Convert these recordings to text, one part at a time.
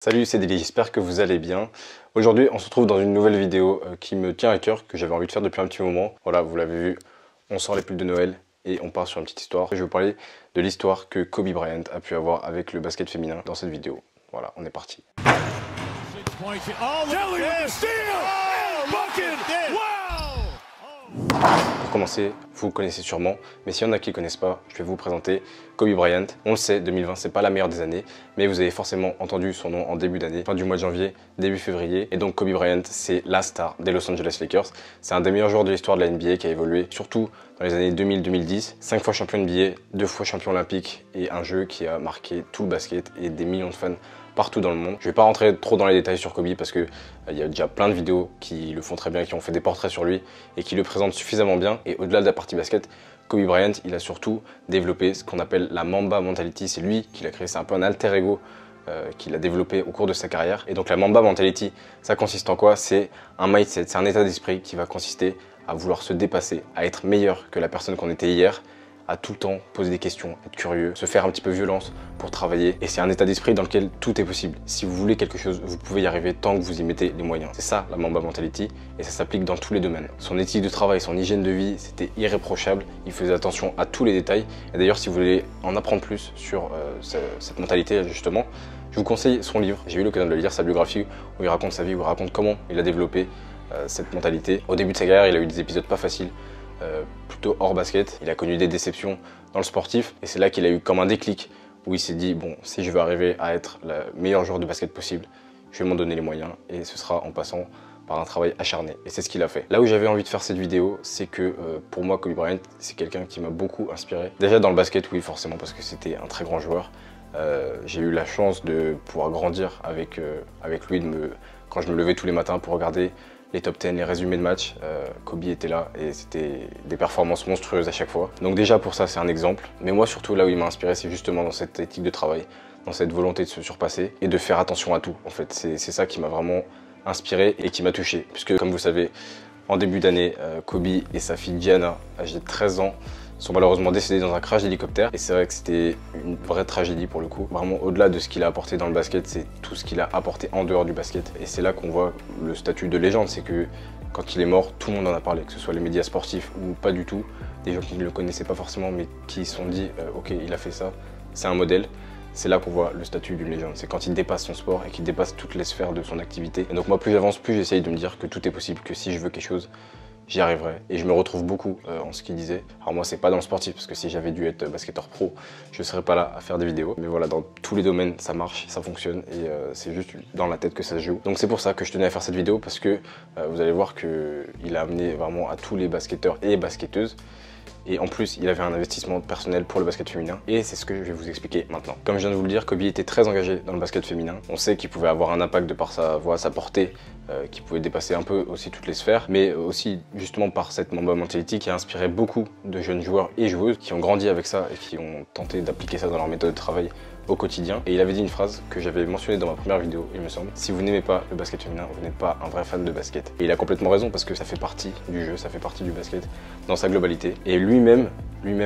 Salut, c'est Deli, j'espère que vous allez bien. Aujourd'hui, on se retrouve dans une nouvelle vidéo qui me tient à cœur, que j'avais envie de faire depuis un petit moment. Voilà, vous l'avez vu, on sort les pulls de Noël et on part sur une petite histoire. Je vais vous parler de l'histoire que Kobe Bryant a pu avoir avec le basket féminin dans cette vidéo. Voilà, on est parti. Pour commencer, vous le connaissez sûrement, mais s'il y en a qui ne connaissent pas, je vais vous présenter Kobe Bryant. On le sait, 2020, c'est pas la meilleure des années, mais vous avez forcément entendu son nom en début d'année, fin du mois de janvier, début février. Et donc Kobe Bryant, c'est la star des Los Angeles Lakers. C'est un des meilleurs joueurs de l'histoire de la NBA qui a évolué, surtout dans les années 2000-2010. 5 fois champion NBA, 2 fois champion olympique et un jeu qui a marqué tout le basket et des millions de fans partout dans le monde. Je vais pas rentrer trop dans les détails sur Kobe parce que il y a déjà plein de vidéos qui le font très bien, qui ont fait des portraits sur lui et qui le présentent suffisamment bien. Et au-delà de la partie basket, Kobe Bryant, il a surtout développé ce qu'on appelle la Mamba Mentality. C'est lui qui l'a créé, c'est un peu un alter ego qu'il a développé au cours de sa carrière. Et donc la Mamba Mentality, ça consiste en quoi? C'est un mindset, c'est un état d'esprit qui va consister à vouloir se dépasser, à être meilleur que la personne qu'on était hier, à tout le temps poser des questions, être curieux, se faire un petit peu violence pour travailler. Et c'est un état d'esprit dans lequel tout est possible. Si vous voulez quelque chose, vous pouvez y arriver tant que vous y mettez les moyens. C'est ça la Mamba Mentality et ça s'applique dans tous les domaines. Son éthique de travail, son hygiène de vie, c'était irréprochable. Il faisait attention à tous les détails. Et d'ailleurs, si vous voulez en apprendre plus sur cette mentalité justement, je vous conseille son livre. J'ai eu l'occasion de le lire, sa biographie, où il raconte sa vie, où il raconte comment il a développé cette mentalité. Au début de sa carrière, il a eu des épisodes pas faciles. Plutôt hors basket, il a connu des déceptions dans le sportif et c'est là qu'il a eu comme un déclic où il s'est dit bon, si je veux arriver à être le meilleur joueur de basket possible, je vais m'en donner les moyens et ce sera en passant par un travail acharné. Et c'est ce qu'il a fait. Là où j'avais envie de faire cette vidéo, c'est que pour moi Kobe Bryant, c'est quelqu'un qui m'a beaucoup inspiré. Déjà dans le basket, oui forcément parce que c'était un très grand joueur. J'ai eu la chance de pouvoir grandir avec lui, quand je me levais tous les matins pour regarder les top 10, les résumés de match, Kobe était là et c'était des performances monstrueuses à chaque fois. Donc déjà pour ça c'est un exemple, mais moi surtout là où il m'a inspiré c'est justement dans cette éthique de travail, dans cette volonté de se surpasser et de faire attention à tout. En fait c'est ça qui m'a vraiment inspiré et qui m'a touché, puisque comme vous savez, en début d'année, Kobe et sa fille Gianna, âgée de 13 ans, sont malheureusement décédés dans un crash d'hélicoptère. Et c'est vrai que c'était une vraie tragédie pour le coup. Vraiment, au-delà de ce qu'il a apporté dans le basket, c'est tout ce qu'il a apporté en dehors du basket. Et c'est là qu'on voit le statut de légende, c'est que quand il est mort, tout le monde en a parlé, que ce soit les médias sportifs ou pas du tout. Des gens qui ne le connaissaient pas forcément, mais qui se sont dit ok, il a fait ça, c'est un modèle. C'est là qu'on voit le statut d'une légende. C'est quand il dépasse son sport et qu'il dépasse toutes les sphères de son activité. Et donc moi, plus j'avance, plus j'essaye de me dire que tout est possible, que si je veux quelque chose, j'y arriverai. Et je me retrouve beaucoup en ce qu'il disait. Alors moi, c'est pas dans le sportif, parce que si j'avais dû être basketteur pro, je serais pas là à faire des vidéos. Mais voilà, dans tous les domaines, ça marche, ça fonctionne, et c'est juste dans la tête que ça se joue. Donc c'est pour ça que je tenais à faire cette vidéo, parce que vous allez voir qu'il a amené vraiment à tous les basketteurs et basketteuses. Et en plus, il avait un investissement personnel pour le basket féminin. Et c'est ce que je vais vous expliquer maintenant. Comme je viens de vous le dire, Kobe était très engagé dans le basket féminin. On sait qu'il pouvait avoir un impact de par sa voix, sa portée, qui pouvait dépasser un peu aussi toutes les sphères. Mais aussi justement par cette Mamba Mentality qui a inspiré beaucoup de jeunes joueurs et joueuses qui ont grandi avec ça et qui ont tenté d'appliquer ça dans leur méthode de travail au quotidien. Et il avait dit une phrase que j'avais mentionnée dans ma première vidéo, il me semble. Si vous n'aimez pas le basket féminin, vous n'êtes pas un vrai fan de basket. Et il a complètement raison parce que ça fait partie du jeu, ça fait partie du basket dans sa globalité. Et lui-même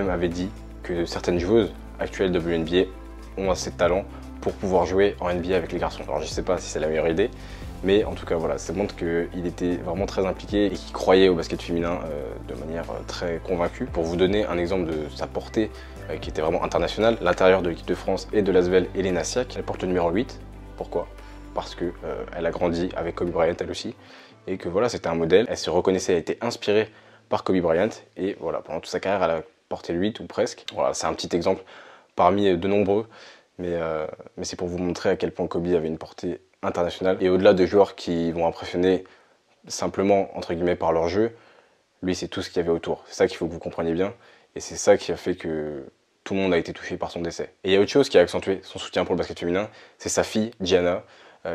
avait dit que certaines joueuses actuelles de WNBA ont assez de talent pour pouvoir jouer en NBA avec les garçons. Alors je sais pas si c'est la meilleure idée, mais en tout cas voilà, ça montre qu'il était vraiment très impliqué et qu'il croyait au basket féminin de manière très convaincue. Pour vous donner un exemple de sa portée qui était vraiment internationale, l'intérieur de l'équipe de France et de l'Asvel, Elena Siak, elle porte le numéro 8. Pourquoi? Parce que elle a grandi avec Kobe Bryant elle aussi, et que voilà, c'était un modèle. Elle se reconnaissait, elle a été inspirée par Kobe Bryant, et voilà, pendant toute sa carrière, elle a porté le 8 ou presque. Voilà, c'est un petit exemple parmi de nombreux, mais c'est pour vous montrer à quel point Kobe avait une portée internationale. Et au-delà de joueurs qui vont impressionner simplement, entre guillemets, par leur jeu, lui, c'est tout ce qu'il y avait autour. C'est ça qu'il faut que vous compreniez bien. Et c'est ça qui a fait que tout le monde a été touché par son décès. Et il y a autre chose qui a accentué son soutien pour le basket féminin, c'est sa fille, Gianna,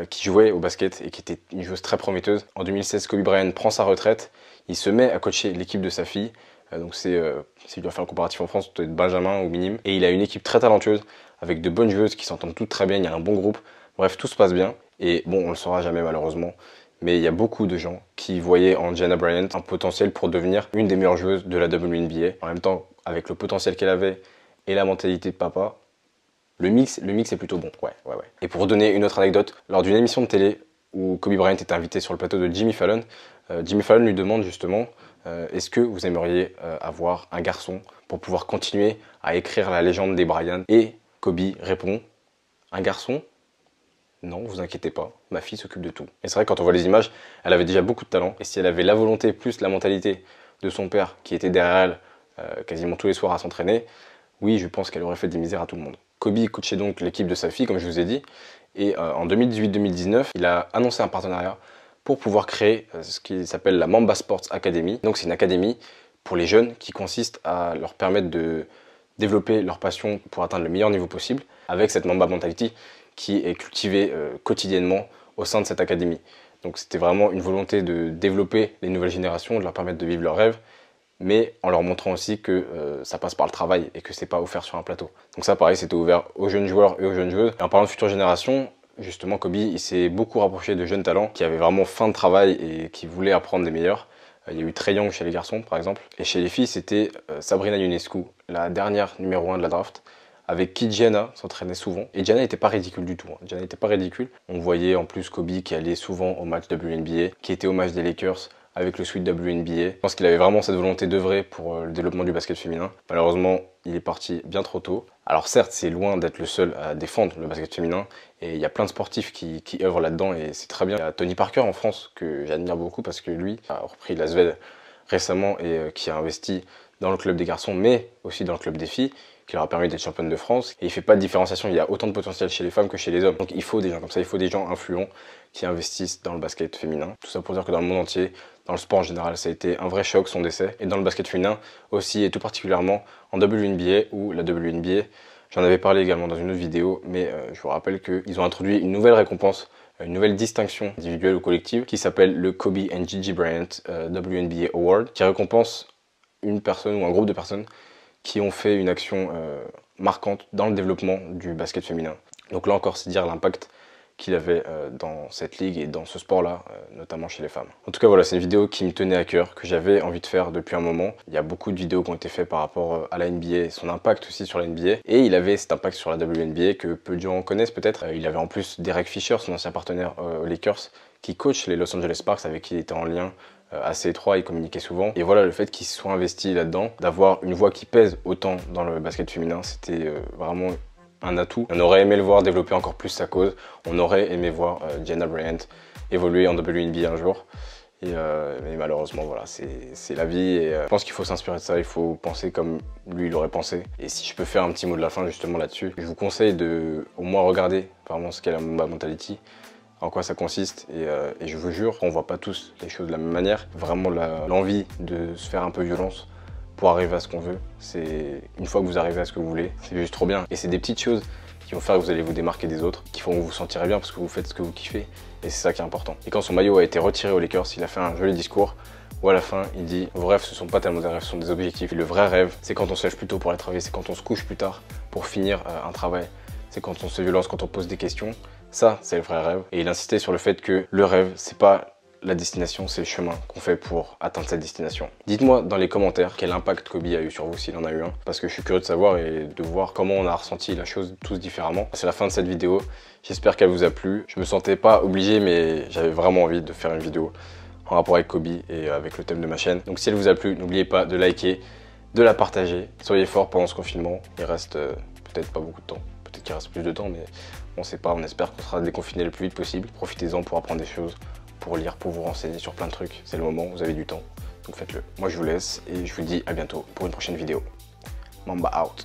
qui jouait au basket et qui était une joueuse très prometteuse. En 2016, Kobe Bryant prend sa retraite, il se met à coacher l'équipe de sa fille. Donc si je dois faire un comparatif en France, ça doit être Benjamin ou Minime. Et il a une équipe très talentueuse, avec de bonnes joueuses qui s'entendent toutes très bien, il y a un bon groupe. Bref, tout se passe bien. Et bon, on le saura jamais malheureusement, mais il y a beaucoup de gens qui voyaient en Gianna Bryant un potentiel pour devenir une des meilleures joueuses de la WNBA. En même temps, avec le potentiel qu'elle avait et la mentalité de papa, Le mix est plutôt bon, ouais. Et pour donner une autre anecdote, lors d'une émission de télé où Kobe Bryant était invité sur le plateau de Jimmy Fallon, Jimmy Fallon lui demande justement est-ce que vous aimeriez avoir un garçon pour pouvoir continuer à écrire la légende des Bryant? Et Kobe répond un garçon? Non, vous inquiétez pas, ma fille s'occupe de tout. Et c'est vrai, quand on voit les images, elle avait déjà beaucoup de talent. Et si elle avait la volonté plus la mentalité de son père qui était derrière elle quasiment tous les soirs à s'entraîner, oui, je pense qu'elle aurait fait des misères à tout le monde. Kobe coachait donc l'équipe de sa fille, comme je vous ai dit. Et en 2018-2019, il a annoncé un partenariat pour pouvoir créer ce qui s'appelle la Mamba Sports Academy. Donc c'est une académie pour les jeunes qui consiste à leur permettre de développer leur passion pour atteindre le meilleur niveau possible avec cette Mamba Mentality qui est cultivée quotidiennement au sein de cette académie. Donc c'était vraiment une volonté de développer les nouvelles générations, de leur permettre de vivre leurs rêves, mais en leur montrant aussi que ça passe par le travail et que c'est pas offert sur un plateau. Donc ça pareil, c'était ouvert aux jeunes joueurs et aux jeunes joueuses. Et en parlant de future génération, justement Kobe il s'est beaucoup rapproché de jeunes talents qui avaient vraiment faim de travail et qui voulaient apprendre des meilleurs. Il y a eu Trae Young chez les garçons par exemple. Et chez les filles c'était Sabrina Ionescu, la dernière numéro 1 de la draft, avec qui Gianna s'entraînait souvent. Et Gianna n'était pas ridicule du tout. Gianna n'était pas ridicule. On voyait en plus Kobe qui allait souvent au match WNBA, qui était au match des Lakers avec le suite WNBA. Je pense qu'il avait vraiment cette volonté d'œuvrer pour le développement du basket féminin. Malheureusement, il est parti bien trop tôt. Alors certes, c'est loin d'être le seul à défendre le basket féminin. Et il y a plein de sportifs qui œuvrent là-dedans et c'est très bien. Il y a Tony Parker en France que j'admire beaucoup parce que lui a repris la Sved récemment et qui a investi dans le club des garçons mais aussi dans le club des filles, qui leur a permis d'être championne de France. Et il ne fait pas de différenciation, il y a autant de potentiel chez les femmes que chez les hommes. Donc il faut des gens comme ça, il faut des gens influents qui investissent dans le basket féminin. Tout ça pour dire que dans le monde entier, dans le sport en général, ça a été un vrai choc son décès. Et dans le basket féminin aussi, et tout particulièrement en WNBA, où la WNBA, j'en avais parlé également dans une autre vidéo, mais je vous rappelle qu'ils ont introduit une nouvelle récompense, une nouvelle distinction individuelle ou collective qui s'appelle le Kobe and Gigi Bryant WNBA Award, qui récompense une personne ou un groupe de personnes qui ont fait une action marquante dans le développement du basket féminin. Donc là encore, c'est dire l'impact qu'il avait dans cette ligue et dans ce sport-là, notamment chez les femmes. En tout cas, voilà, c'est une vidéo qui me tenait à cœur, que j'avais envie de faire depuis un moment. Il y a beaucoup de vidéos qui ont été faites par rapport à la NBA et son impact aussi sur la NBA. Et il avait cet impact sur la WNBA que peu de gens connaissent peut-être. Il avait en plus Derek Fisher, son ancien partenaire aux Lakers, qui coach les Los Angeles Sparks, avec qui il était en lien assez étroit, il communiquait souvent. Et voilà, le fait qu'il soit investi là-dedans, d'avoir une voix qui pèse autant dans le basket féminin, c'était vraiment un atout. On aurait aimé le voir développer encore plus sa cause. On aurait aimé voir Gianna Bryant évoluer en WNBA un jour. Mais malheureusement, voilà, c'est la vie. Et je pense qu'il faut s'inspirer de ça. Il faut penser comme lui, il aurait pensé. Et si je peux faire un petit mot de la fin justement là-dessus, je vous conseille de au moins regarder vraiment ce qu'est la Mamba Mentality, en quoi ça consiste. Et je vous jure, on voit pas tous les choses de la même manière. Vraiment l'envie de se faire un peu violence pour arriver à ce qu'on veut. C'est une fois que vous arrivez à ce que vous voulez, c'est juste trop bien. Et c'est des petites choses qui vont faire que vous allez vous démarquer des autres, qui font que vous vous sentirez bien parce que vous faites ce que vous kiffez. Et c'est ça qui est important. Et quand son maillot a été retiré aux Lakers, il a fait un joli discours où à la fin, il dit « Vos rêves, ce sont pas tellement des rêves, ce sont des objectifs. Et le vrai rêve, c'est quand on se lève plus tôt pour aller travailler, c'est quand on se couche plus tard pour finir un travail. C'est quand on se violence, quand on pose des questions. Ça, c'est le vrai rêve. » Et il insistait sur le fait que le rêve, c'est pas la destination, c'est le chemin qu'on fait pour atteindre cette destination. Dites-moi dans les commentaires quel impact Kobe a eu sur vous, s'il en a eu un, parce que je suis curieux de savoir et de voir comment on a ressenti la chose tous différemment. C'est la fin de cette vidéo, j'espère qu'elle vous a plu. Je me sentais pas obligé, mais j'avais vraiment envie de faire une vidéo en rapport avec Kobe et avec le thème de ma chaîne. Donc si elle vous a plu, n'oubliez pas de liker, de la partager. Soyez forts pendant ce confinement, il reste peut-être pas beaucoup de temps, peut-être qu'il reste plus de temps, mais on sait pas, on espère qu'on sera déconfiné le plus vite possible. Profitez-en pour apprendre des choses, pour lire, pour vous renseigner sur plein de trucs. C'est le moment, vous avez du temps, donc faites-le. Moi je vous laisse et je vous dis à bientôt pour une prochaine vidéo. Mamba out.